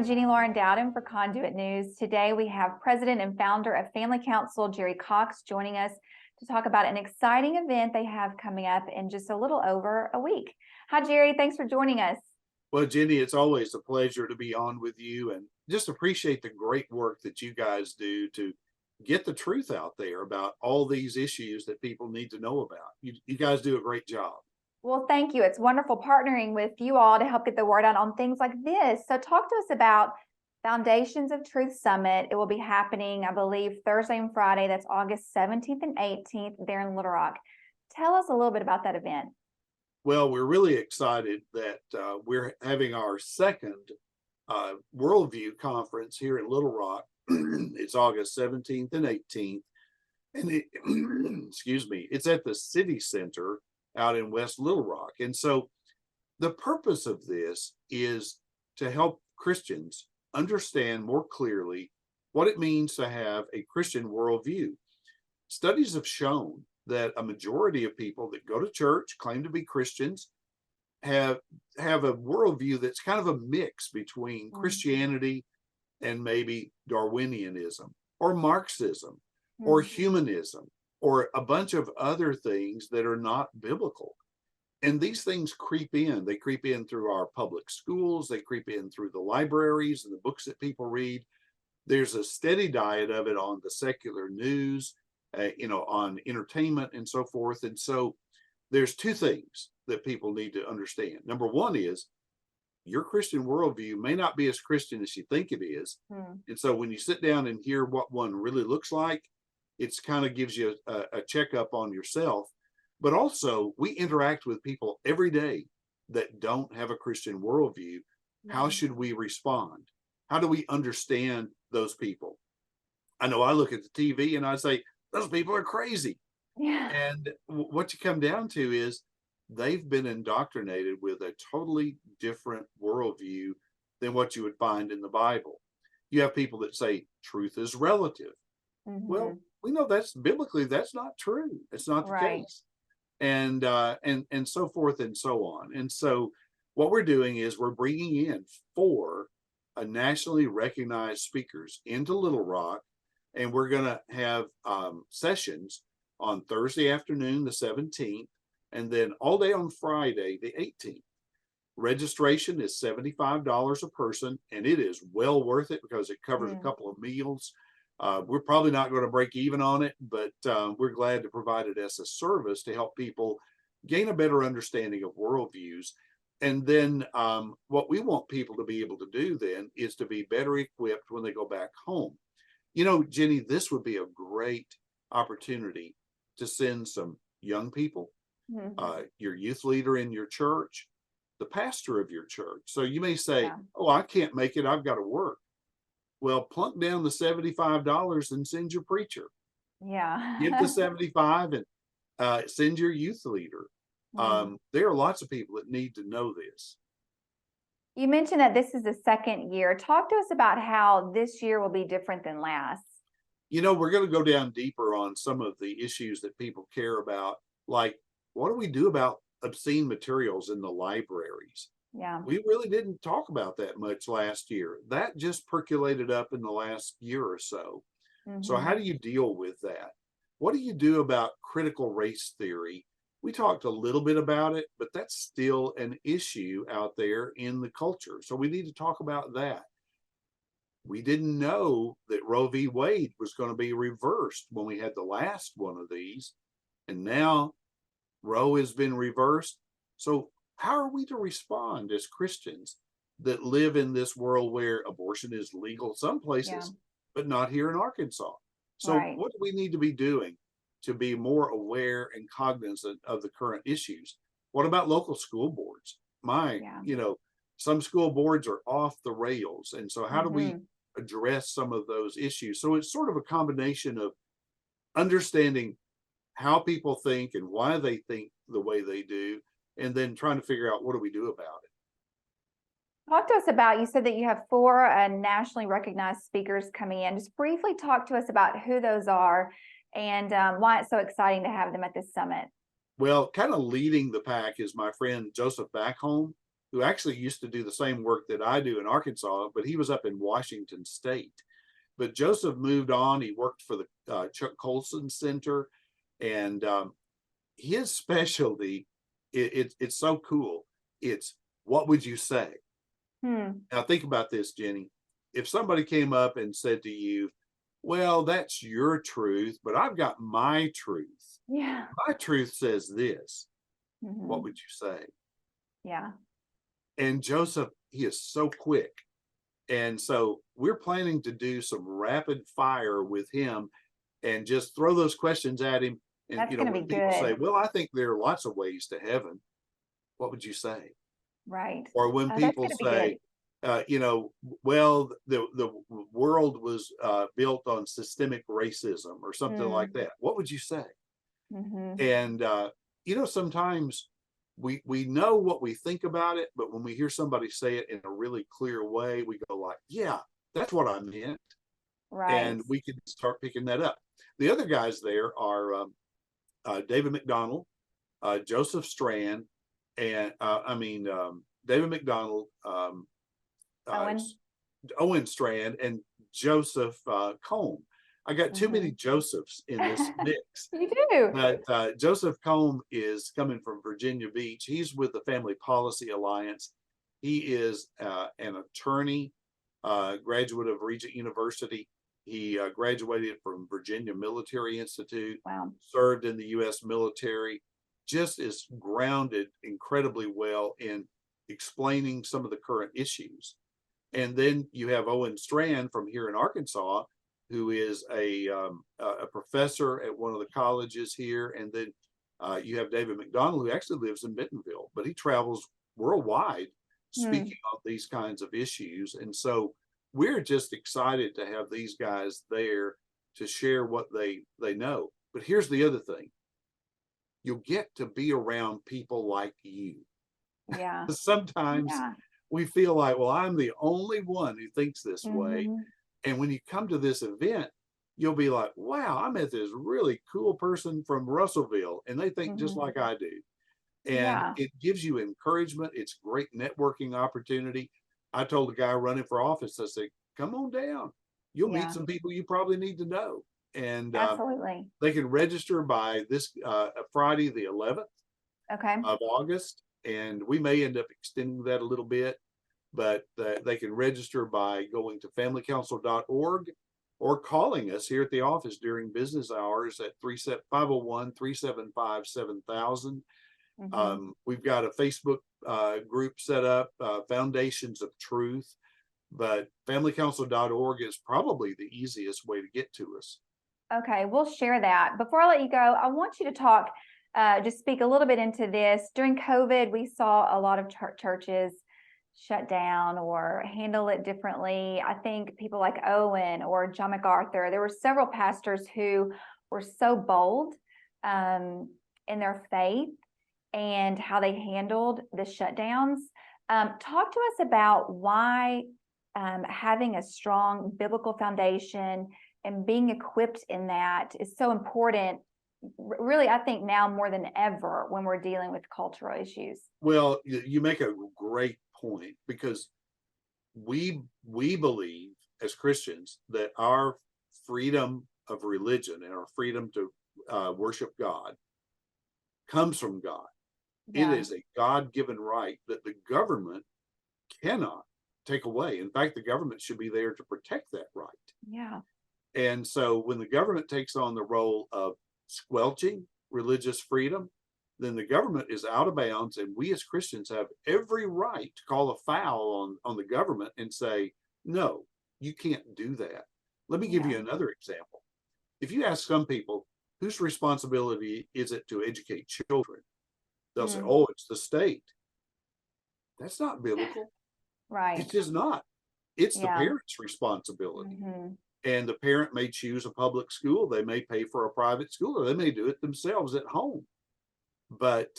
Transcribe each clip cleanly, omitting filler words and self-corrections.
I'm Jeannie Lauren Dowden for Conduit News. Today we have President and founder of Family Council, Jerry Cox, joining us to talk about an exciting event they have coming up in just a little over a week. Hi, Jerry. Thanks for joining us. Well, Jenny, it's always a pleasure to be on with you and just appreciate the great work that you guys do to get the truth out there about all these issues that people need to know about. You guys do a great job. Well, thank you. It's wonderful partnering with you all to help get the word out on things like this. So talk to us about Foundations of Truth Summit. It will be happening, I believe, Thursday and Friday. That's August 17th and 18th there in Little Rock. Tell us a little bit about that event. Well, we're really excited that we're having our second worldview conference here in Little Rock. It's August 17th and 18th. And excuse me, it's at the City Center out in West Little Rock. And so the purpose of this is to help Christians understand more clearly what it means to have a Christian worldview. Studies have shown that a majority of people that go to church, claim to be Christians, have a worldview that's kind of a mix between Christianity and maybe Darwinianism or Marxism or humanism or a bunch of other things that are not biblical. And these things creep in. They creep in through our public schools. They creep in through the libraries and the books that people read. There's a steady diet of it on the secular news, on entertainment and so forth. And so there's two things that people need to understand. Number one is your Christian worldview may not be as Christian as you think it is. And so when you sit down and hear what one really looks like, it's kind of gives you a checkup on yourself. But also we interact with people every day that don't have a Christian worldview. How should we respond? How do we understand those people? I know I look at the TV and I say, those people are crazy. And what you come down to is they've been indoctrinated with a totally different worldview than what you would find in the Bible. You have people that say truth is relative. Well, we know that's biblically, that's not true. It's not the case. And so forth and so on. And so what we're doing is we're bringing in 4 nationally recognized speakers into Little Rock, and we're going to have sessions on Thursday afternoon, the 17th, and then all day on Friday, the 18th. Registration is $75 a person, and it is well worth it because it covers a couple of meals. We're probably not going to break even on it, but we're glad to provide it as a service to help people gain a better understanding of worldviews. And then what we want people to be able to do then is to be better equipped when they go back home. You know, Jenny, this would be a great opportunity to send some young people, your youth leader in your church, the pastor of your church. So you may say, oh, I can't make it. I've got to work. Well, plunk down the $75 and send your preacher. Give the 75 and send your youth leader. There are lots of people that need to know this. You mentioned that this is the second year. Talk to us about how this year will be different than last. You know, we're going to go down deeper on some of the issues that people care about, like what do we do about obscene materials in the libraries? We really didn't talk about that much last year. That just percolated up in the last year or so. So how do you deal with that? What do you do about critical race theory? We talked a little bit about it, but that's still an issue out there in the culture. So we need to talk about that. We didn't know that Roe v. Wade was going to be reversed when we had the last one of these. And now Roe has been reversed. So how are we to respond as Christians that live in this world where abortion is legal some places, but not here in Arkansas? So what do we need to be doing to be more aware and cognizant of the current issues? What about local school boards? Some school boards are off the rails. And so how do we address some of those issues? So it's sort of a combination of understanding how people think and why they think the way they do, and then trying to figure out what do we do about it. Talk to us about, you said that you have 4 nationally recognized speakers coming in. Just briefly talk to us about who those are and why it's so exciting to have them at this summit. Well, kind of leading the pack is my friend Joseph Backholm. who actually used to do the same work that I do in Arkansas, but he was up in Washington State. But Joseph moved on. He worked for the Chuck Colson Center, and his specialty, it's so cool. It's what would you say? Now think about this, Jenny. If somebody came up and said to you, well, that's your truth, but I've got my truth. Yeah. My truth says this. What Mhm. would you say? Yeah. And Joseph, he is so quick. And so we're planning to do some rapid fire with him and just throw those questions at him. And, That's gonna be when people say, good. well, I think there are lots of ways to heaven, what would you say? Right. Or when Oh, that's people gonna be good. say, well, the world was built on systemic racism or something like Mm. that, what would you say? Mhm. And sometimes we know what we think about it, but when we hear somebody say it in a really clear way, we go like, yeah, that's what I meant. Right. And we can start picking that up. The other guys there are David McDonald, Joseph Strand, and David McDonald, uh, Owen. Owen Strand, and Joseph Combe. I got too many Mhm. Josephs in this mix. You do. But Joseph Combe is coming from Virginia Beach. He's with the Family Policy Alliance. He is an attorney, graduate of Regent University. He graduated from Virginia Military Institute, Wow. served in the U.S. military, just is grounded incredibly well in explaining some of the current issues. And then you have Owen Strand from here in Arkansas, who is a professor at one of the colleges here. And then you have David McDonald, who actually lives in Bentonville, but he travels worldwide Hmm. speaking on these kinds of issues. And so we're just excited to have these guys there to share what they know. But here's the other thing. You'll get to be around people like you. Yeah. Sometimes Yeah. we feel like, well, I'm the only one who thinks this way. Mhm. And when you come to this event, you'll be like, wow, I met this really cool person from Russellville, and they think just Mhm. like I do. And Yeah. it gives you encouragement. It's a great networking opportunity. I told the guy running for office, I said, come on down. You'll meet Yeah. some people you probably need to know. And Absolutely. they can register by this Friday, the 11th Okay. of August. And we may end up extending that a little bit, but they can register by going to familycouncil.org or calling us here at the office during business hours at 501-375-7000. Mhm. We've got a Facebook group set up, Foundations of Truth, but familycouncil.org is probably the easiest way to get to us. Okay, we'll share that. Before I let you go, I want you to talk, just speak a little bit into this. During COVID, we saw a lot of churches shut down or handle it differently. I think people like Owen or John MacArthur, there were several pastors who were so bold in their faith and how they handled the shutdowns. Talk to us about why having a strong biblical foundation and being equipped in that is so important, really, I think now more than ever when we're dealing with cultural issues. Well, you make a great point, because we believe as Christians that our freedom of religion and our freedom to worship God comes from God. It Yeah, is a God-given right that the government cannot take away. In fact, the government should be there to protect that right. yeah, And so when the government takes on the role of squelching religious freedom, then the government is out of bounds, and we as Christians have every right to call a foul on the government and say, no, you can't do that. Let me give yeah. you another example. If you ask some people, whose responsibility is it to educate children? They'll say, Mm, oh, it's the state. That's not biblical. right. It's just not. It's the Yeah. parent's responsibility. Hmm. And the parent may choose a public school. They may pay for a private school, or they may do it themselves at home. But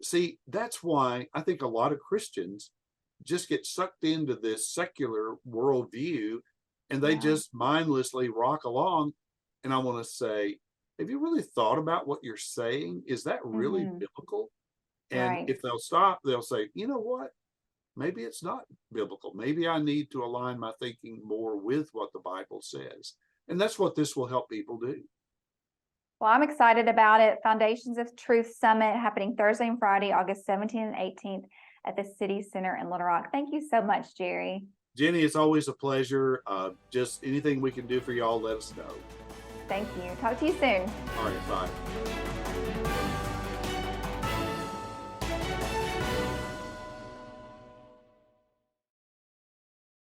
see, that's why I think a lot of Christians just get sucked into this secular worldview, and they Yeah. just mindlessly rock along. And I want to say, have you really thought about what you're saying? Is that really Hmm. biblical? And Right. if they'll stop, they'll say, you know what? maybe it's not biblical. Maybe I need to align my thinking more with what the Bible says. And that's what this will help people do. Well, I'm excited about it. Foundations of Truth Summit happening Thursday and Friday, August 17th and 18th at the City Center in Little Rock. Thank you so much, Jerry. Jenny, it's always a pleasure. Just anything we can do for y'all, let us know. Thank you. Talk to you soon. All right, bye.